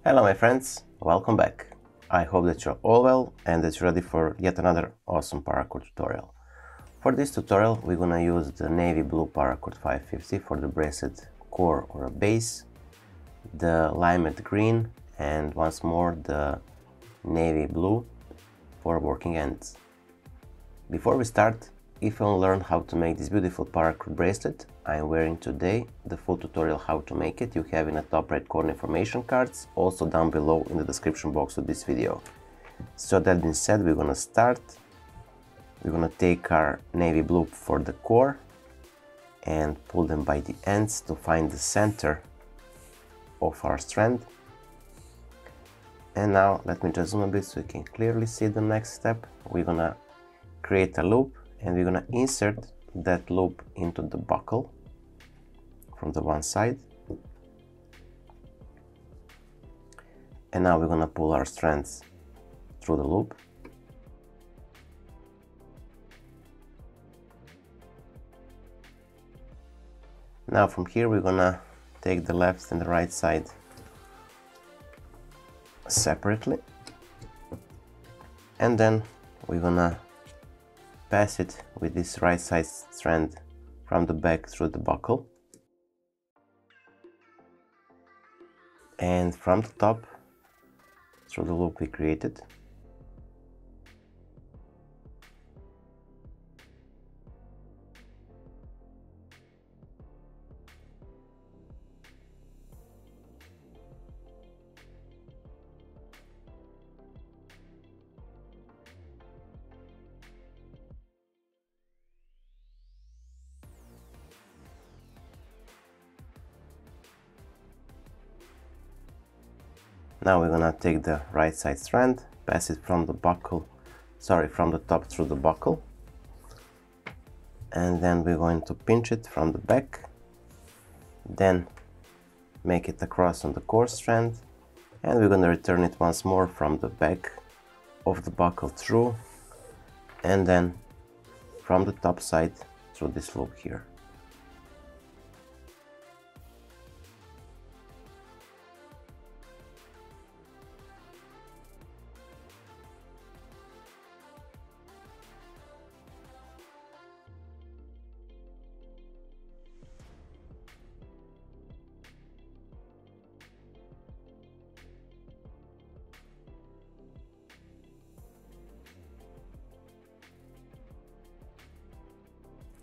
Hello my friends, welcome back. I hope that you're all well and that you're ready for yet another awesome paracord tutorial. For this tutorial we're gonna use the navy blue Paracord 550 for the bracelet core or a base, the Limete green and once more the navy blue for working ends. Before we start, if you want to learn how to make this beautiful paracord bracelet I am wearing today, the full tutorial how to make it you have in the top right corner information cards, also down below in the description box of this video. So that being said, we're gonna start. We're gonna take our navy blue for the core and pull them by the ends to find the center of our strand. And now let me just zoom a bit so you can clearly see the next step. We're gonna create a loop and we're gonna insert that loop into the buckle from the one side. And now we're gonna pull our strands through the loop. Now from here we're gonna take the left and the right side separately, and then we're gonna pass it with this right side strand from the back through the buckle and from the top through the loop we created. Now we're gonna take the right side strand, pass it from the buckle, from the top through the buckle, and then we're going to pinch it from the back, then make it across on the core strand, and we're gonna return it once more from the back of the buckle through, and then from the top side through this loop here.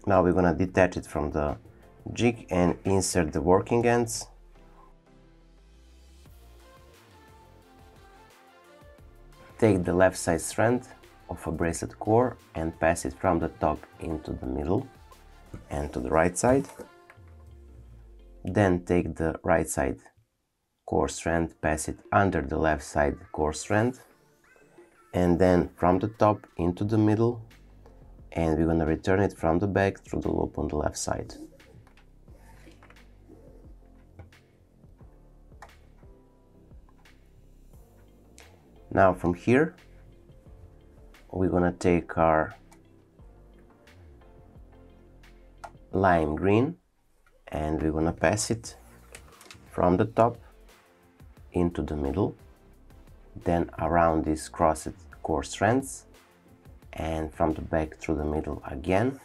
Now we're gonna detach it from the jig and insert the working ends. Take the left side strand of a bracelet core and pass it from the top into the middle and to the right side. Then take the right side core strand, pass it under the left side core strand, and then from the top into the middle, and we're gonna return it from the back through the loop on the left side. Now from here we're gonna take our lime green and we're gonna pass it from the top into the middle, then around these crossed core strands, and from the back through the middle again,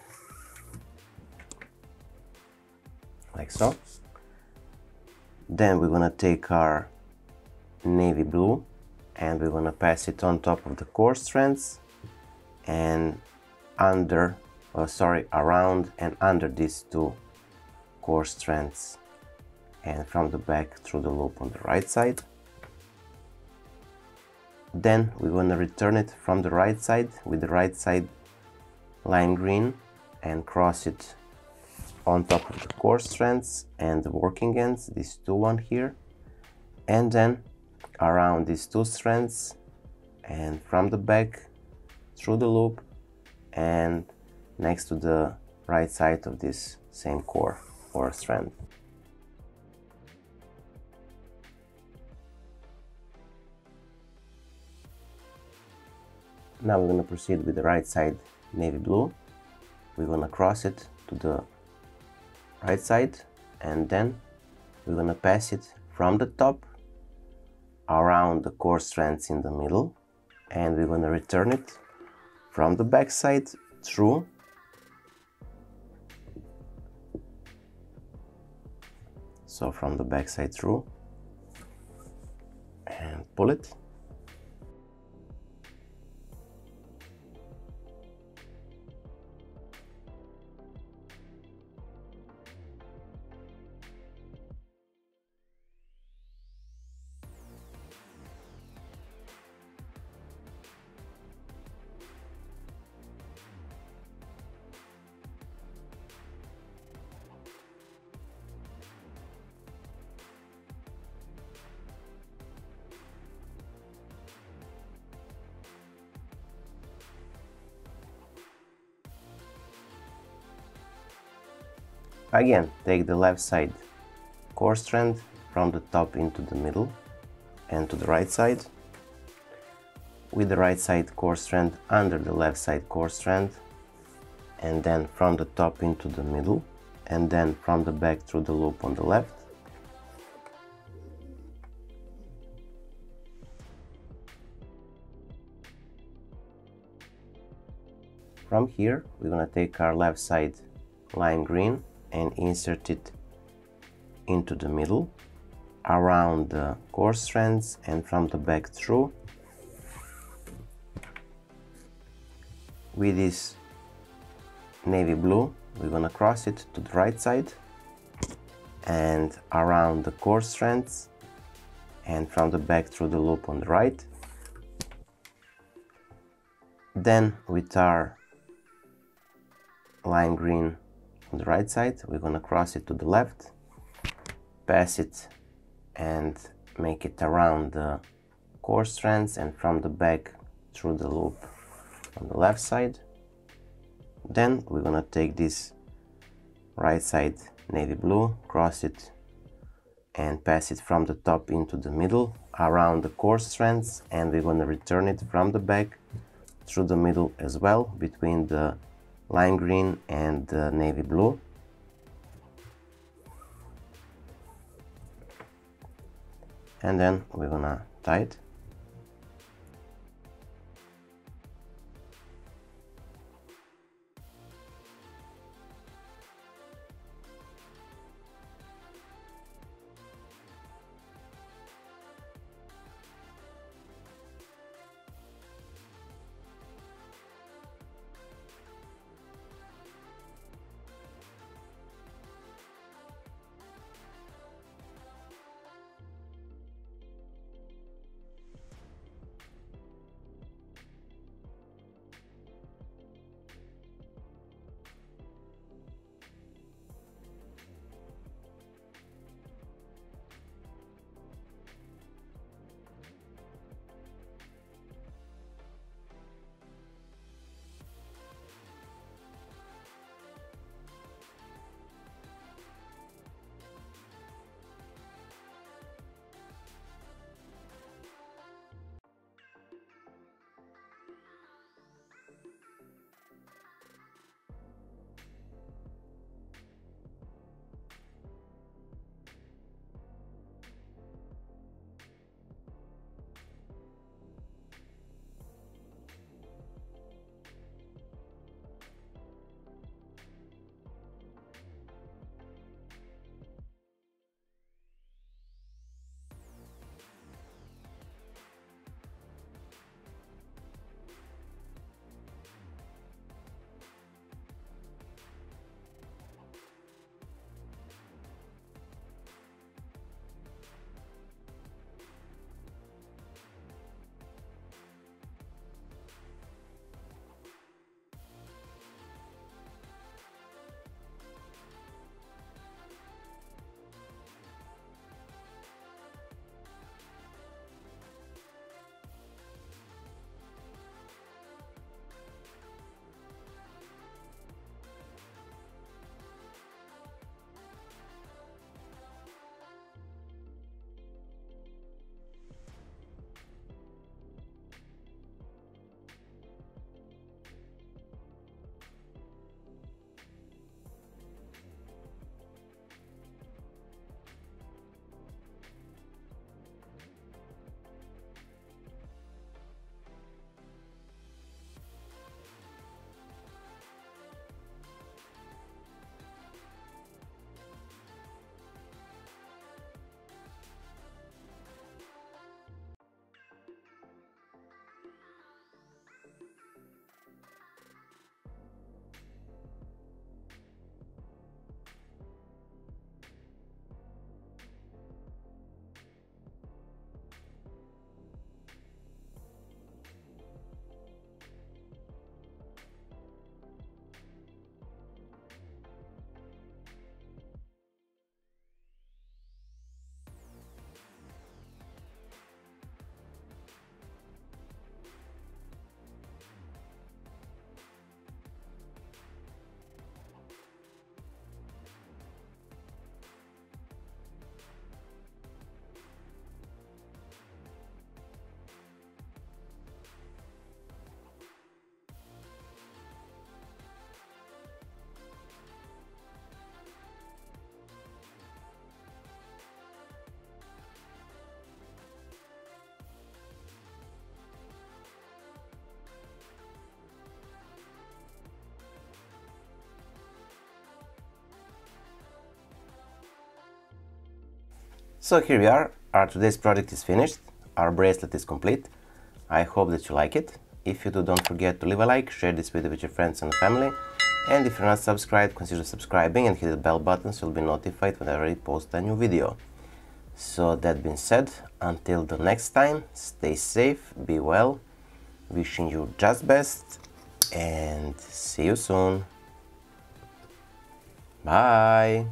like so. Then we're gonna take our navy blue and we're gonna pass it on top of the core strands and around and under these two core strands, and from the back through the loop on the right side. Then we're going to return it from the right side with the right side lime green and cross it on top of the core strands and the working ends, these two one here, and then around these two strands and from the back through the loop and next to the right side of this same core or strand. Now we're going to proceed with the right side navy blue. We're going to cross it to the right side and then we're going to pass it from the top around the core strands in the middle, and we're going to return it from the back side through. So from the back side through, and pull it. Again, take the left side core strand from the top into the middle and to the right side, with the right side core strand under the left side core strand, and then from the top into the middle, and then from the back through the loop on the left. From here, we're gonna take our left side lime green and insert it into the middle, around the core strands and from the back through. With this navy blue, we're gonna cross it to the right side and around the core strands and from the back through the loop on the right. Then with our lime green on the right side, we're gonna cross it to the left, pass it and make it around the core strands and from the back through the loop on the left side. Then we're gonna take this right side navy blue, cross it and pass it from the top into the middle, around the core strands, and we're gonna return it from the back through the middle as well, between the lime green and the navy blue. And then we're gonna tie it. So here we are, our today's project is finished, our bracelet is complete. I hope that you like it. If you do, don't forget to leave a like, share this video with your friends and family, and if you're not subscribed, consider subscribing and hit the bell button so you'll be notified whenever I post a new video. So that being said, until the next time, stay safe, be well, wishing you just best, and see you soon. Bye!